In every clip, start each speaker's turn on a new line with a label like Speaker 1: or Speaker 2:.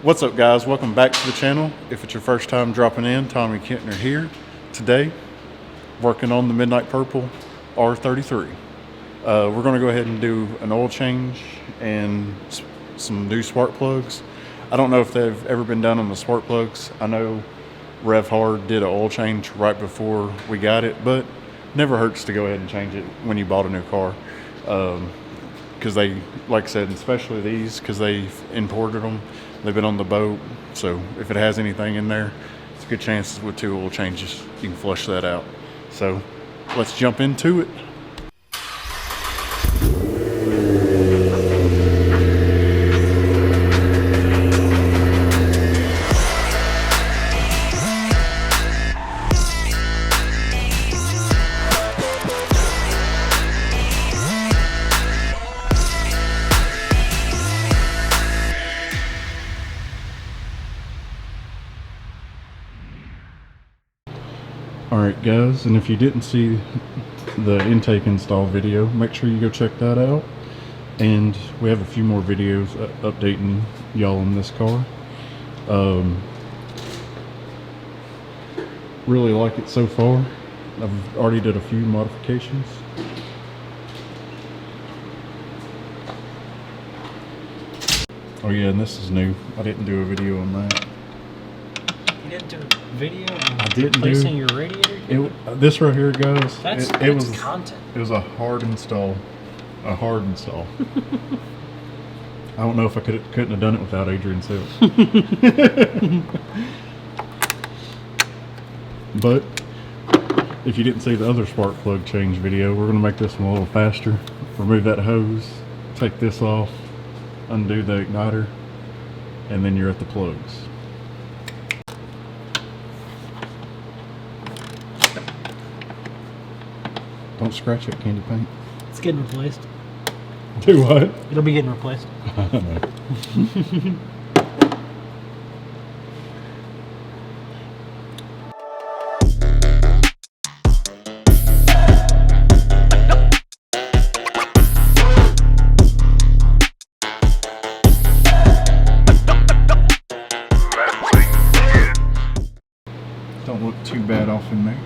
Speaker 1: What's up, guys? Welcome back to the channel. If it's your first time dropping in, Tommy Kentner here. Today, working on the Midnight Purple R33. We're going to go ahead and do an oil change and some new spark plugs. I don't know if they've ever been done on the spark plugs. I know Rev Hard did an oil change right before we got it, but never hurts to go ahead and change it when you bought a new car. Because they, like I said, especially these, because they've imported them. They've been on the boat, so if it has anything in there, it's a good chance with 2 oil changes you can flush that out. So let's jump into it. Alright guys, and if you didn't see the intake install video, make sure you go check that out. And we have a few more videos updating y'all on this car. Really like it so far. I've already did a few modifications. Oh yeah, and this is new. I didn't do a video on that.
Speaker 2: You didn't do a video on
Speaker 1: didn't
Speaker 2: replacing your radiator?
Speaker 1: This right here, guys.
Speaker 2: That's content.
Speaker 1: It was a hard install. A hard install. I don't know if I couldn't have done it without Adrian Sales. But if you didn't see the other spark plug change video, we're going to make this one a little faster. Remove that hose, take this off, undo the igniter, and then you're at the plugs. Don't scratch it, candy paint.
Speaker 2: It's getting replaced.
Speaker 1: Do what?
Speaker 2: It'll be getting replaced.
Speaker 1: Don't look too bad off in there.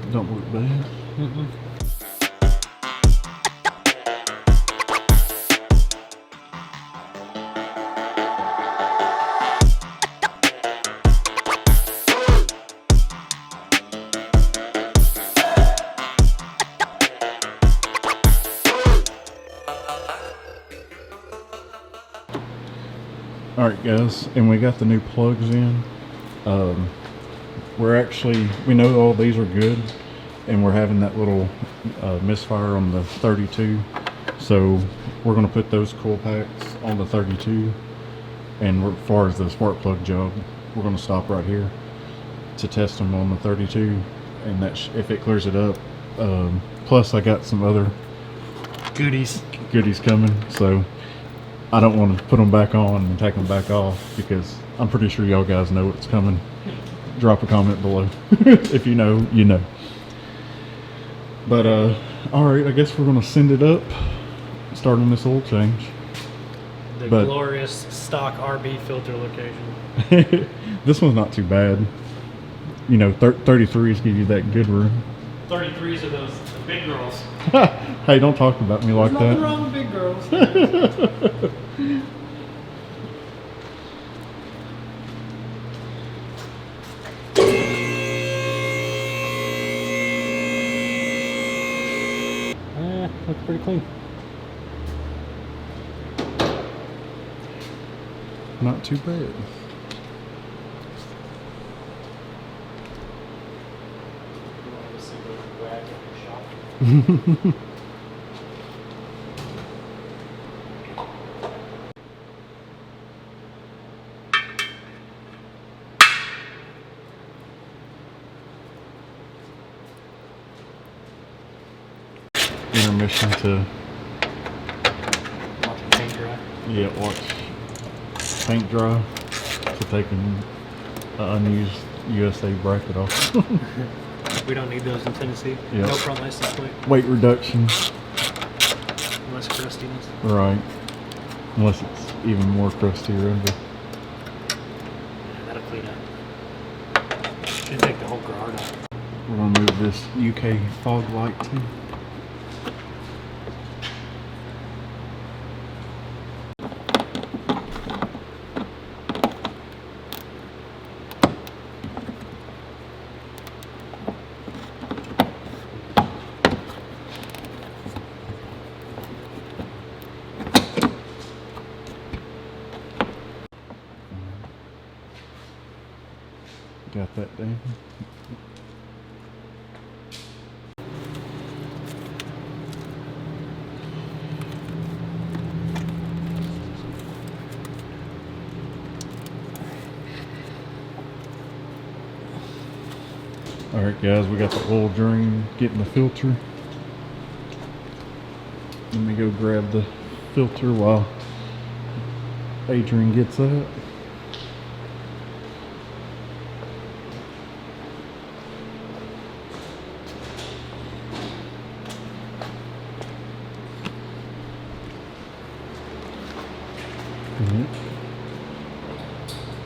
Speaker 1: Don't look bad. Alright guys, and we got the new plugs in. We know all these are good, and we're having that little misfire on the 32, so we're going to put those coil packs on the 32. And as far as the spark plug job, we're going to stop right here to test them on the 32, and that if it clears it up. Plus I got some other goodies coming, so I don't want to put them back on and take them back off, because I'm pretty sure y'all guys know what's coming. Drop a comment below. If you know, you know. But alright, I guess we're gonna send it up, start on this oil change.
Speaker 2: The glorious stock RB filter location.
Speaker 1: This one's not too bad. You know, 33s give you that good room.
Speaker 2: 33s are those the big girls.
Speaker 1: Hey, don't talk about me like that.
Speaker 2: Nothing wrong with big girls. Looks pretty clean.
Speaker 1: Not too bad. Intermission to
Speaker 2: Watch the paint dry.
Speaker 1: watch paint dry to take an unused USA bracket off.
Speaker 2: We don't need those in Tennessee.
Speaker 1: Yep.
Speaker 2: No front license plate.
Speaker 1: Weight reduction,
Speaker 2: Less crustiness.
Speaker 1: right? Unless it's even more crusty or under.
Speaker 2: That'll clean up. Should take the whole guard out.
Speaker 1: We're gonna move this UK fog light too. Got that down. Alright guys, we got the oil drain getting the filter. Let me go grab the filter while Adrian gets that.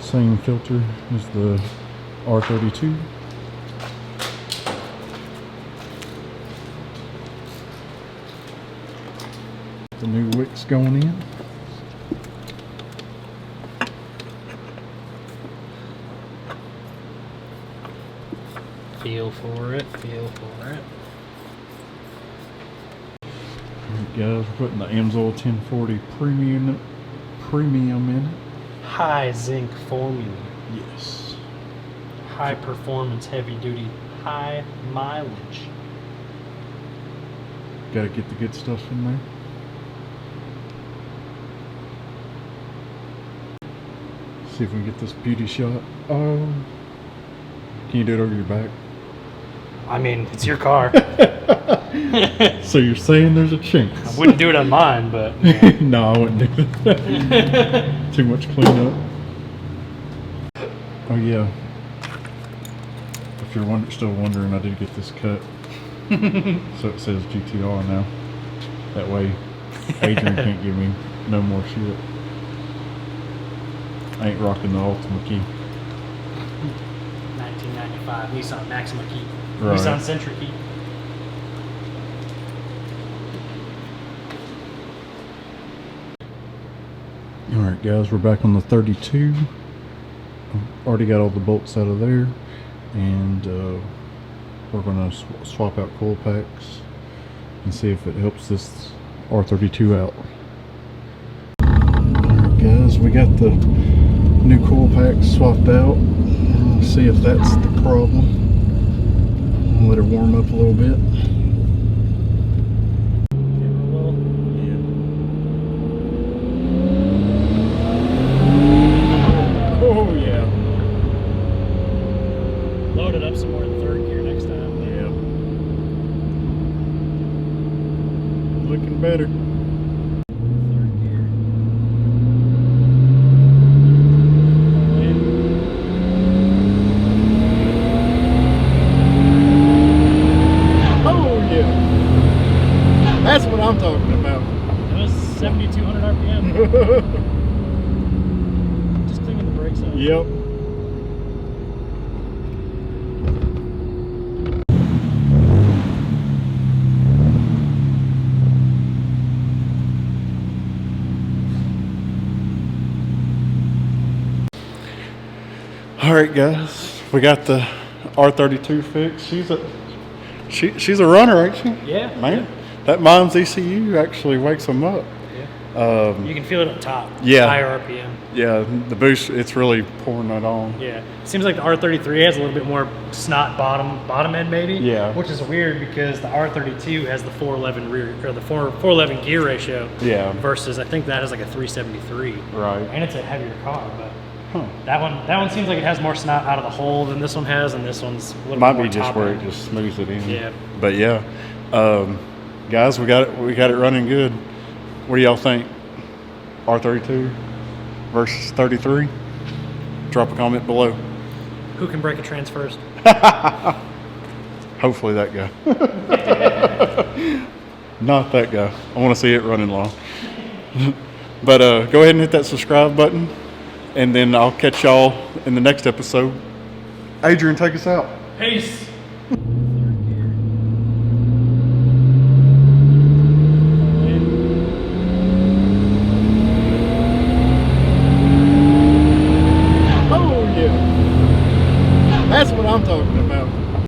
Speaker 1: Same filter as the R32. The new wicks going in.
Speaker 2: Feel for it. Feel for it.
Speaker 1: Alright guys, we're putting the Amsoil 1040 premium in it.
Speaker 2: High zinc formula.
Speaker 1: Yes.
Speaker 2: High performance, heavy duty, high mileage.
Speaker 1: Gotta get the good stuff in there. See if we can get this beauty shot. Oh. Can you do it over your back?
Speaker 2: I mean, it's your car.
Speaker 1: So you're saying there's a chance?
Speaker 2: I wouldn't do it on mine, but yeah.
Speaker 1: No, I wouldn't do that. Too much cleanup. Oh yeah. If you're still wondering, I did get this cut. So it says GT-R now. That way Adrian can't give me no more shit. I ain't rocking the Ultima key.
Speaker 2: 1995 Nissan Maxima key.
Speaker 1: Right.
Speaker 2: Nissan Sentra key.
Speaker 1: Alright guys, we're back on the 32. Already got all the bolts out of there. And we're going to swap out coil packs and see if it helps this R32 out. Alright guys, we got the new coil packs swapped out. Let's see if that's the problem. I'll let it warm up a little bit. Oh yeah.
Speaker 2: Load it up some more in third gear next time.
Speaker 1: Yeah. Looking better.
Speaker 2: Third gear.
Speaker 1: Oh yeah. That's what I'm talking about.
Speaker 2: That was 7,200 RPM. Just cleaning the brakes out.
Speaker 1: Yep. All right, guys, we got the R32 fixed. She's a runner, ain't she?
Speaker 2: Yeah.
Speaker 1: Man, that mom's ECU actually wakes them up.
Speaker 2: Yeah. You can feel it up top.
Speaker 1: Yeah.
Speaker 2: Higher RPM.
Speaker 1: Yeah, the boost, it's really pouring that on.
Speaker 2: Yeah. Seems like the R33 has a little bit more snot bottom end maybe.
Speaker 1: Yeah.
Speaker 2: Which is weird because the R32 has the 411 rear or the 411 gear ratio.
Speaker 1: Yeah.
Speaker 2: Versus I think that is like a 373.
Speaker 1: Right.
Speaker 2: And it's a heavier car, but that one seems like it has more snot out of the hole than this one has, and this one's a little
Speaker 1: Might
Speaker 2: bit more
Speaker 1: be just
Speaker 2: top
Speaker 1: where
Speaker 2: end.
Speaker 1: it just smooths it in.
Speaker 2: Yeah.
Speaker 1: But yeah, guys, we got it running good. What do y'all think? R32 versus 33? Drop a comment below.
Speaker 2: Who can break a trans first?
Speaker 1: Hopefully that guy. Not that guy. I want to see it running long. But go ahead and hit that subscribe button, and then I'll catch y'all in the next episode. Adrian, take us out.
Speaker 2: Peace.
Speaker 1: Oh yeah, that's what I'm talking about.